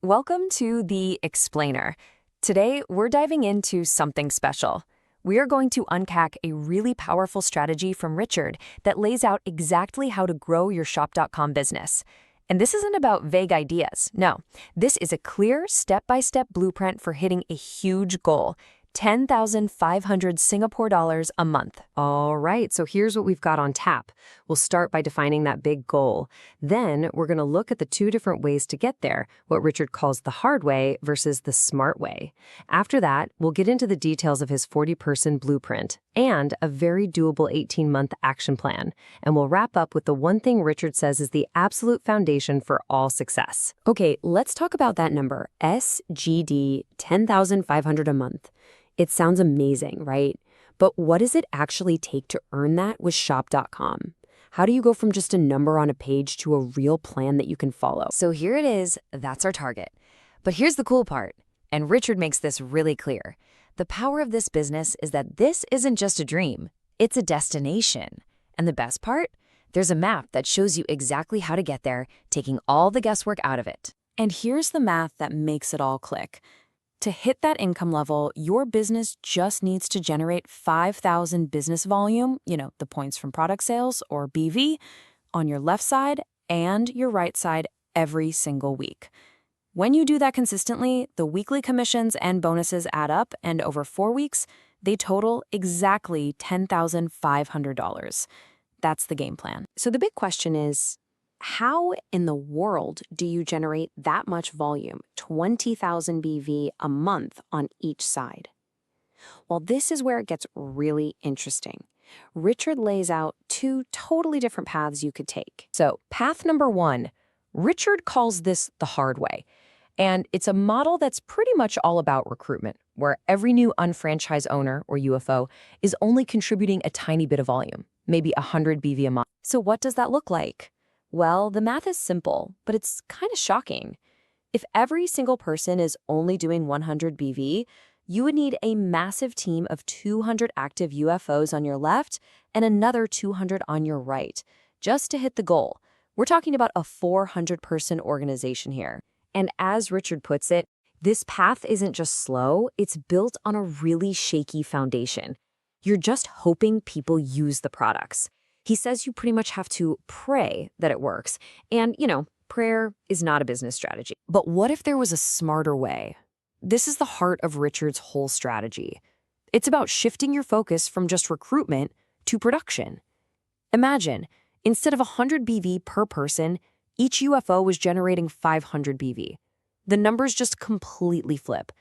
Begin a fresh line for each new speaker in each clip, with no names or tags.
Welcome to The Explainer. Today, we're diving into something special. We are going to unpack a really powerful strategy from Richard that lays out exactly how to grow your shop.com business. And this isn't about vague ideas. No, this is a clear step-by-step blueprint for hitting a huge goal: 10,500 Singapore dollars a month.
All right, so here's what we've got on tap. We'll start by defining that big goal. Then we're going to look at the two different ways to get there, what Richard calls the hard way versus the smart way. After that, we'll get into the details of his 40-person blueprint and a very doable 18-month action plan. And we'll wrap up with the one thing Richard says is the absolute foundation for all success. Okay, let's talk about that number, SGD, 10,500 a month. It sounds amazing, right? But what does it actually take to earn that with shop.com? How do you go from just a number on a page to a real plan that you can follow?
So here it is, that's our target. But here's the cool part, and Richard makes this really clear. The power of this business is that this isn't just a dream, it's a destination. And the best part? There's a map that shows you exactly how to get there, taking all the guesswork out of it.
And here's the math that makes it all click. To hit that income level, your business just needs to generate 5,000 business volume, the points from product sales or BV, on your left side and your right side every single week. When you do that consistently, the weekly commissions and bonuses add up, and over 4 weeks, they total exactly $10,500. That's the game plan.
So the big question is, how in the world do you generate that much volume, 20,000 BV a month on each side? Well, this is where it gets really interesting. Richard lays out two totally different paths you could take. So, path number one, Richard calls this the hard way. And it's a model that's pretty much all about recruitment, where every new UnFranchise owner, or UFO, is only contributing a tiny bit of volume, maybe 100 BV a month. So what does that look like? Well, the math is simple, but it's kind of shocking. If every single person is only doing 100 BV, you would need a massive team of 200 active UFOs on your left and another 200 on your right, just to hit the goal. We're talking about a 400-person organization here. And as Richard puts it, this path isn't just slow, it's built on a really shaky foundation. You're just hoping people use the products. He says you pretty much have to pray that it works. And, prayer is not a business strategy. But what if there was a smarter way? This is the heart of Richard's whole strategy. It's about shifting your focus from just recruitment to production. Imagine, instead of 100 BV per person, each UFO was generating 500 BV. The numbers just completely flip.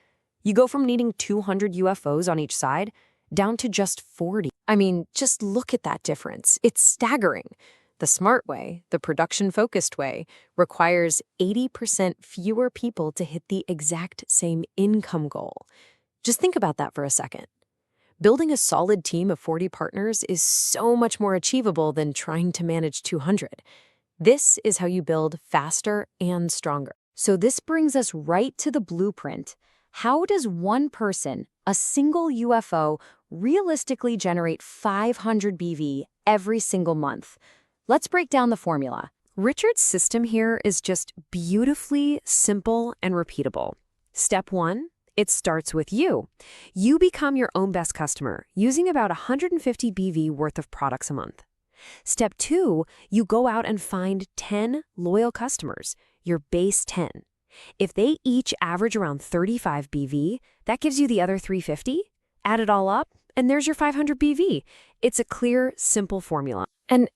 You go from needing 200 UFOs on each side down to just 40. I mean, just look at that difference. It's staggering. The smart way, the production-focused way, requires 80% fewer people to hit the exact same income goal. Just think about that for a second. Building a solid team of 40 partners is so much more achievable than trying to manage 200. This is how you build faster and stronger. So this brings us right to the blueprint. How does one person, a single UFO, realistically generate 500 BV every single month? Let's break down the formula. Richard's system here is just beautifully simple and repeatable. Step one, it starts with you. You become your own best customer, using about 150 BV worth of products a month. Step two, you go out and find 10 loyal customers, your base 10. If they each average around 35 BV, that gives you the other 350. Add it all up, and there's your 500 BV. It's a clear, simple formula. And,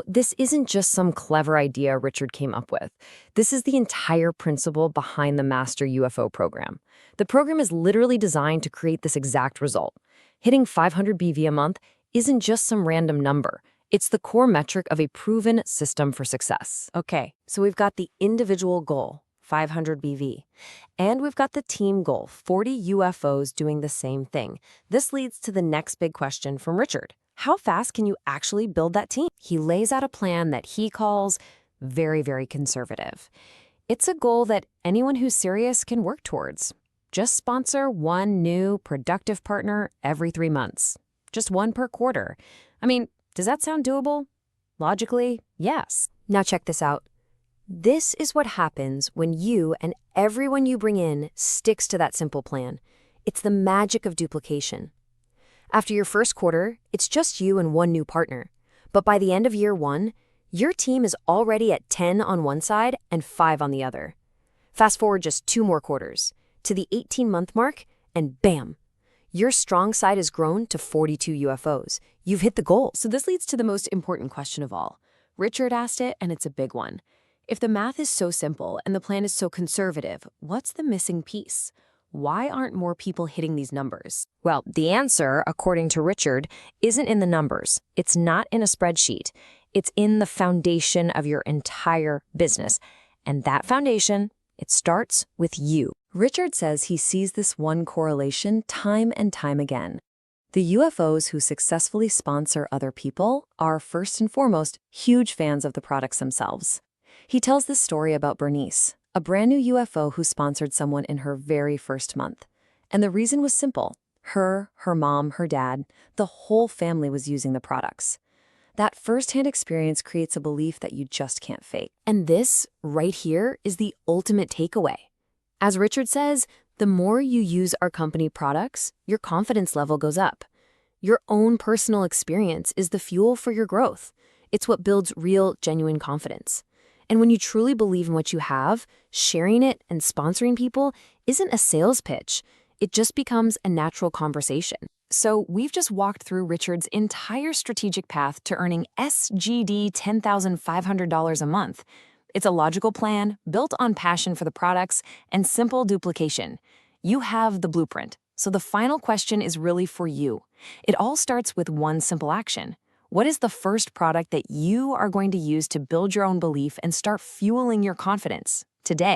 this isn't just some clever idea Richard came up with. This is the entire principle behind the Master UFO program. The program is literally designed to create this exact result. Hitting 500 BV a month isn't just some random number. It's the core metric of a proven system for success. Okay, so we've got the individual goal, 500 BV. And we've got the team goal, 40 UFOs doing the same thing. This leads to the next big question from Richard. How fast can you actually build that team? He lays out a plan that he calls very, very conservative. It's a goal that anyone who's serious can work towards. Just sponsor one new productive partner every 3 months. Just one per quarter. I mean, does that sound doable? Logically, yes. Now check this out.
This is what happens when you and everyone you bring in sticks to that simple plan. It's the magic of duplication. After your first quarter, it's just you and one new partner. But by the end of year 1, your team is already at 10 on one side and 5 on the other. Fast forward just 2 more quarters to the 18-month mark, and bam! Your strong side has grown to 42 UFOs. You've hit the goal.
So this leads to the most important question of all. Richard asked it, and it's a big one. If the math is so simple and the plan is so conservative, what's the missing piece? Why aren't more people hitting these numbers?
Well, the answer, according to Richard, isn't in the numbers. It's not in a spreadsheet. It's in the foundation of your entire business. And that foundation, it starts with you.
Richard says he sees this one correlation time and time again. The UFOs who successfully sponsor other people are, first and foremost, huge fans of the products themselves. He tells this story about Bernice, a brand new UFO who sponsored someone in her very first month. And the reason was simple. Her mom, her dad, the whole family was using the products. That firsthand experience creates a belief that you just can't fake.
And this, right here, is the ultimate takeaway. As Richard says, the more you use our company products, your confidence level goes up. Your own personal experience is the fuel for your growth. It's what builds real, genuine confidence. And when you truly believe in what you have, sharing it and sponsoring people isn't a sales pitch. It just becomes a natural conversation.
So we've just walked through Richard's entire strategic path to earning SGD $10,500 a month. It's a logical plan, built on passion for the products, and simple duplication. You have the blueprint. So the final question is really for you. It all starts with one simple action. What is the first product that you are going to use to build your own belief and start fueling your confidence today?